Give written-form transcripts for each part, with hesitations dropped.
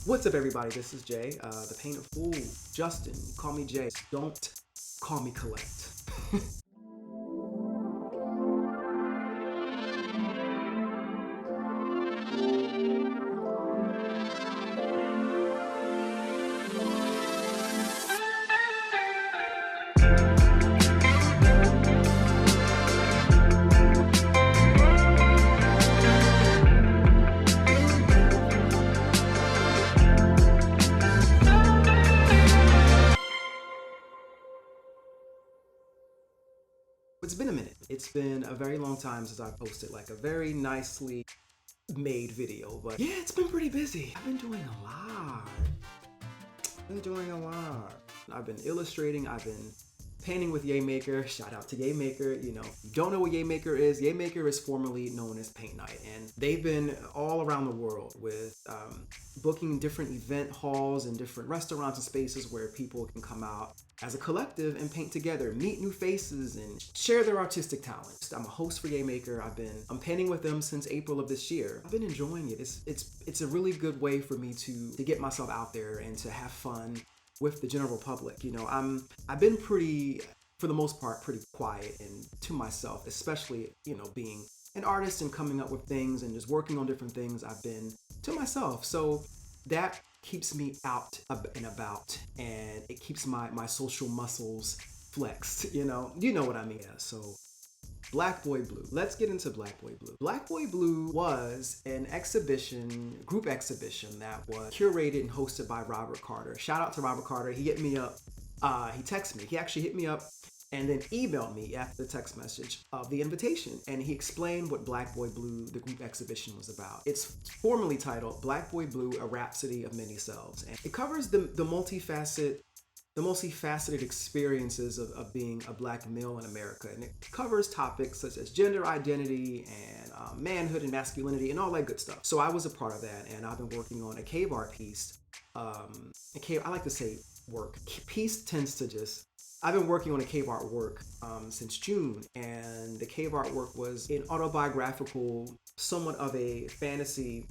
What's up, everybody? This is Jay, the Painted Fool. Justin, call me Jay. Don't call me Collect. It's been a minute. It's been a very long time since I posted like a very nicely made video, but yeah, it's been pretty busy. I've been doing a lot. I've been illustrating, I've been painting with Yaymaker. Shout out to Yaymaker. You know, if you don't know what Yaymaker is formerly known as Paint Night, and they've been all around the world with booking different event halls and different restaurants and spaces where people can come out as a collective and paint together, meet new faces, and share their artistic talents. I'm a host for Yaymaker. I'm painting with them since April of this year. I've been enjoying it. It's a really good way for me to get myself out there and to have fun with the general public. You know, I've been for the most part, pretty quiet and to myself, especially, you know, being an artist and coming up with things and just working on different things. I've been to myself. So that keeps me out and about, and it keeps my social muscles flexed. You know what I mean. Yeah, so Black Boy Blue. Let's get into Black Boy Blue. Black Boy Blue was an group exhibition that was curated and hosted by Robert Carter. Shout out to Robert Carter. He hit me up. He texted me. He actually hit me up and then emailed me after the text message of the invitation. And he explained what Black Boy Blue, the group exhibition, was about. It's formally titled Black Boy Blue, A Rhapsody of Many Selves. And it covers the multifaceted experiences of being a Black male in America. And it covers topics such as gender identity and manhood and masculinity and all that good stuff. So I was a part of that, and I've been working on a cave art piece. I like to say work. Piece tends to I've been working on a cave art work since June, and the cave art work was an autobiographical, somewhat of a fantasy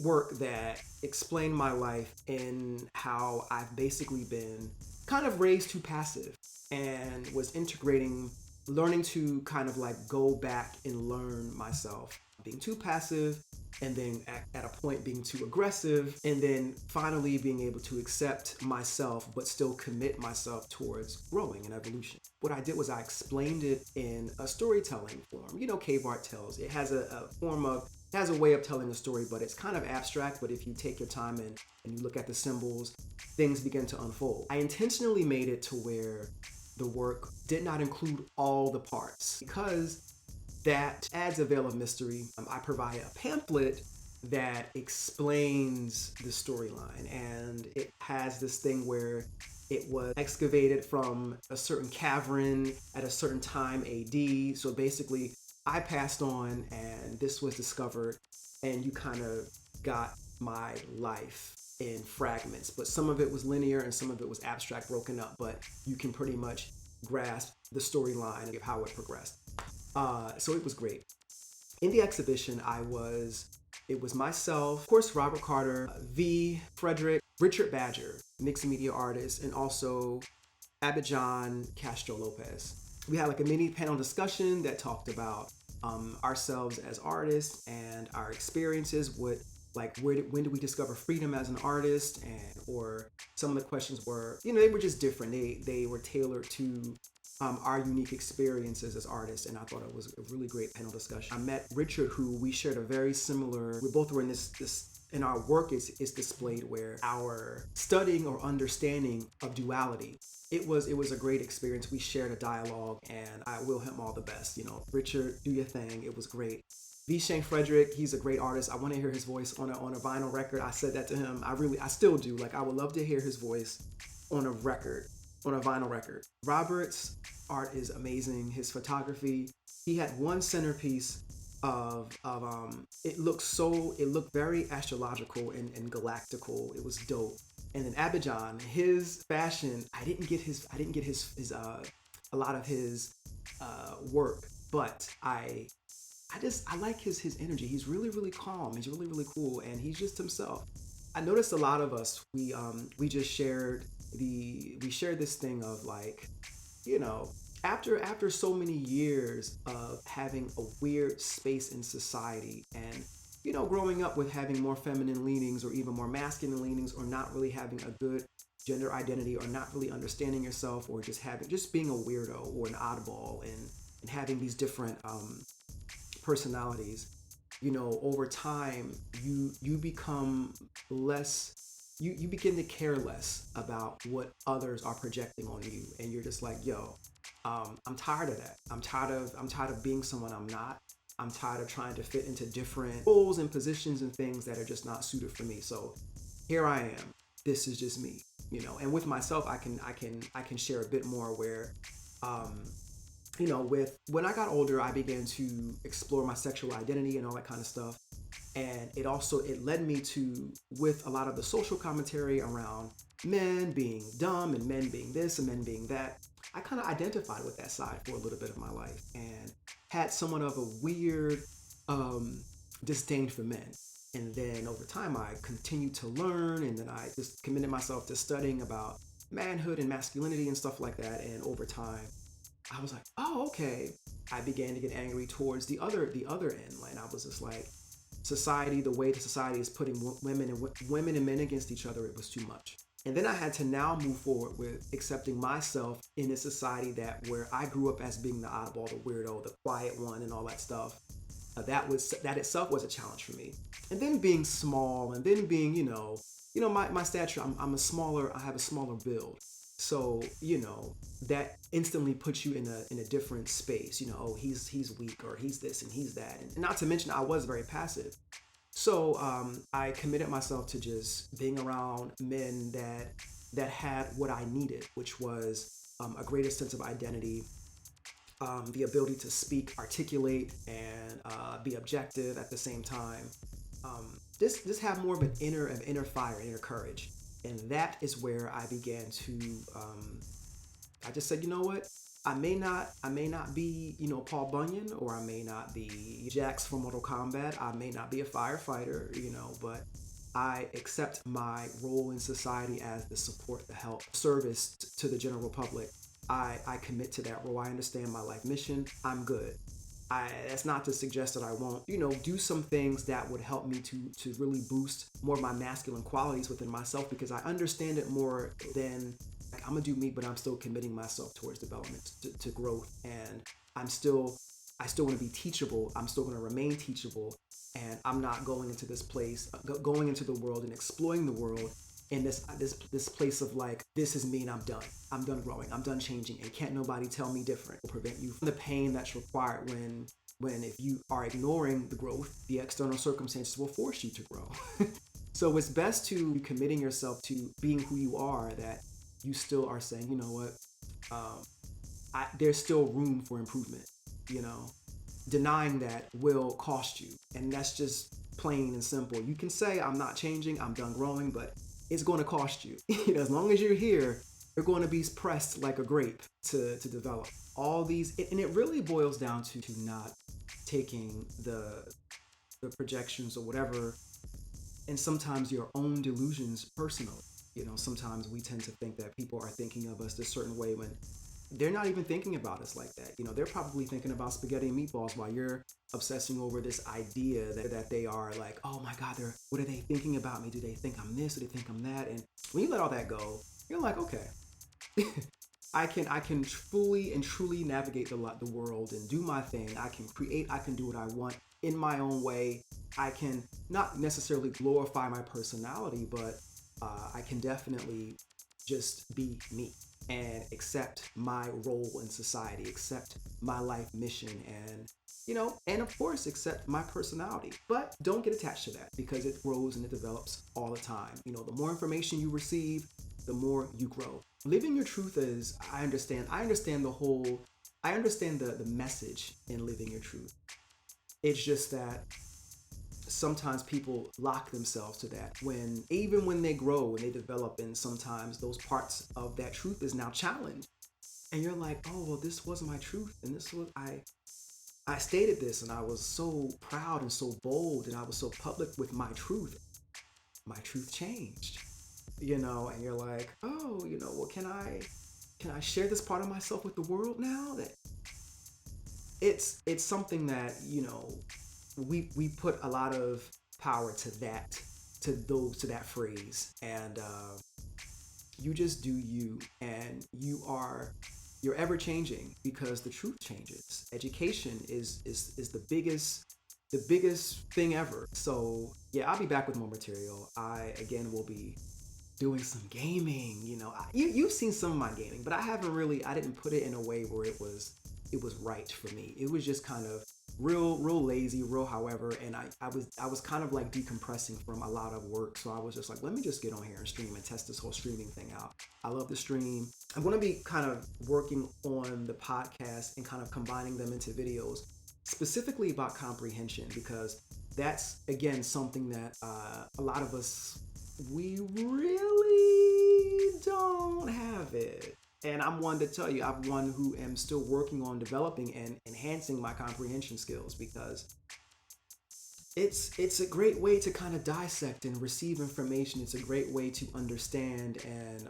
work that explained my life and how I've basically been kind of raised too passive and was learning to kind of like go back and learn myself, being too passive, and then at a point being too aggressive, and then finally being able to accept myself but still commit myself towards growing and evolution. What I did was I explained it in a storytelling form. You know, cave art tells. It has a way of telling a story, but it's kind of abstract. But if you take your time and you look at the symbols, things begin to unfold. I intentionally made it to where the work did not include all the parts because that adds a veil of mystery. I provide a pamphlet that explains the storyline, and it has this thing where it was excavated from a certain cavern at a certain time AD. So basically, I passed on and this was discovered, and you kind of got my life in fragments, but some of it was linear and some of it was abstract, broken up, but you can pretty much grasp the storyline of how it progressed. So it was great. In the exhibition, it was myself, of course, Robert Carter, V, Frederick, Richard Badger, mixed media artist, and also Abidjan Castro Lopez. We had like a mini panel discussion that talked about ourselves as artists and our experiences with when do we discover freedom as an artist, or some of the questions were, you know, they were just different. They were tailored to our unique experiences as artists, and I thought it was a really great panel discussion. I met Richard, who we shared a very similar. We both were in this. In our work is displayed where our studying or understanding of duality. It was a great experience. We shared a dialogue, and I will him all the best. You know, Richard, do your thing. It was great. V. Frederick, he's a great artist. I want to hear his voice on a vinyl record. I said that to him. I still do. Like, I would love to hear his voice on a vinyl record. Robert's art is amazing. His photography. He had one centerpiece of it looked very astrological and galactical. It was dope. And then Abidjan, his fashion, I didn't get a lot of his work, but I I like his energy. He's really really calm. He's really really cool, and he's just himself. I noticed a lot of us we just shared we shared this thing of like, you know, after so many years of having a weird space in society, and growing up with having more feminine leanings or even more masculine leanings, or not really having a good gender identity, or not really understanding yourself, or just being a weirdo or an oddball, and having these different personalities. Over time, you become less, you begin to care less about what others are projecting on you, and you're just like, yo, I'm tired of that. I'm tired of being someone I'm not. I'm tired of trying to fit into different roles and positions and things that are just not suited for me. So here I am. This is just me. And with myself, I can share a bit more where, um, with when I got older, I began to explore my sexual identity and all that kind of stuff. And it led me to, with a lot of the social commentary around men being dumb and men being this and men being that, I kind of identified with that side for a little bit of my life, and had somewhat of a weird um, disdain for men. And then over time, I continued to learn, and then I just committed myself to studying about manhood and masculinity and stuff like that. And over time, I was like, oh, okay. I began to get angry towards the other end, and I was just like, society, the way the society is putting women and men against each other, it was too much. And then I had to now move forward with accepting myself in a society where I grew up as being the oddball, the weirdo, the quiet one, and all that stuff. That itself was a challenge for me. And then being small, and then being my stature. I have a smaller build, so that instantly puts you in a different space. Oh, he's weak, or he's this and he's that, and not to mention I was very passive. So I committed myself to just being around men that had what I needed, which was a greater sense of identity, the ability to speak, articulate, and be objective at the same time. Just have more of an inner fire, inner courage, and that is where I began to. I just said, you know what? I may not be, Paul Bunyan, or I may not be Jax from Mortal Kombat. I may not be a firefighter, but I accept my role in society as the support, the help, service to the general public. I commit to that role. I understand my life mission. I'm good. That's not to suggest that I won't, do some things that would help me to really boost more of my masculine qualities within myself, because I understand it more than, like, I'm gonna do me, but I'm still committing myself towards development, to growth, and I still want to be teachable. I'm still going to remain teachable, and I'm not going into this place, going into the world and exploring the world in this place of like, this is me and I'm done. I'm done growing. I'm done changing, and can't nobody tell me different. Will prevent you from the pain that's required when if you are ignoring the growth, the external circumstances will force you to grow. So it's best to be committing yourself to being who you are, that you still are saying, you know what, there's still room for improvement. Denying that will cost you, and that's just plain and simple. You can say, I'm not changing, I'm done growing, but it's going to cost you. As long as you're here, you're going to be pressed like a grape to develop all these. And it really boils down to not taking the projections or whatever, and sometimes your own delusions personally. Sometimes we tend to think that people are thinking of us a certain way when they're not even thinking about us like that. They're probably thinking about spaghetti and meatballs while you're obsessing over this idea that they are like, oh my God, what are they thinking about me? Do they think I'm this? Do they think I'm that? And when you let all that go, you're like, okay, I can fully and truly navigate the world and do my thing. I can create. I can do what I want in my own way. I can not necessarily glorify my personality, but I can definitely just be me and accept my role in society, accept my life mission, and of course accept my personality. But don't get attached to that, because it grows and it develops all the time. The more information you receive, the more you grow. Living your truth is, I understand the message in living your truth. It's just that sometimes people lock themselves to that, even when they grow and they develop, and sometimes those parts of that truth is now challenged, and you're like, oh well, this was my truth, and this was I I stated this and I was so proud and so bold and I was so public with my truth. My truth changed, and you're like, oh, well, can I share this part of myself with the world now? That it's something that we put a lot of power to that phrase, and you just do you, and you're ever changing because the truth changes. Education is the biggest thing ever. So yeah, I'll be back with more material. I again will be doing some gaming. You've seen some of my gaming, but I didn't put it in a way where it was right for me. It was just kind of real lazy, real however, and I was kind of like decompressing from a lot of work, so I was just like, let me just get on here and stream and test this whole streaming thing out. I love the stream. I'm going to be kind of working on the podcast and kind of combining them into videos specifically about comprehension, because that's again something that a lot of us, we really don't have it. And I'm one to tell you, I'm one who am still working on developing and enhancing my comprehension skills, because it's a great way to kind of dissect and receive information. It's a great way to understand, and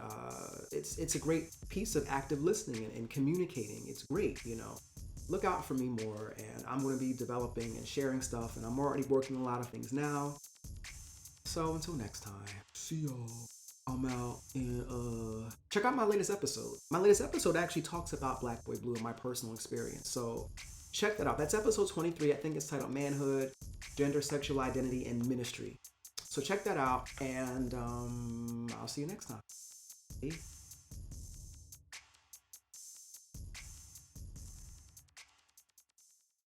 it's a great piece of active listening and communicating. It's great. Look out for me more, and I'm going to be developing and sharing stuff, and I'm already working on a lot of things now. So until next time, see y'all. I'm out, and check out my latest episode. My latest episode actually talks about Black Boy Blue and my personal experience. So check that out. That's episode 23. I think it's titled Manhood, Gender, Sexual Identity, and Ministry. So check that out, and I'll see you next time. Peace.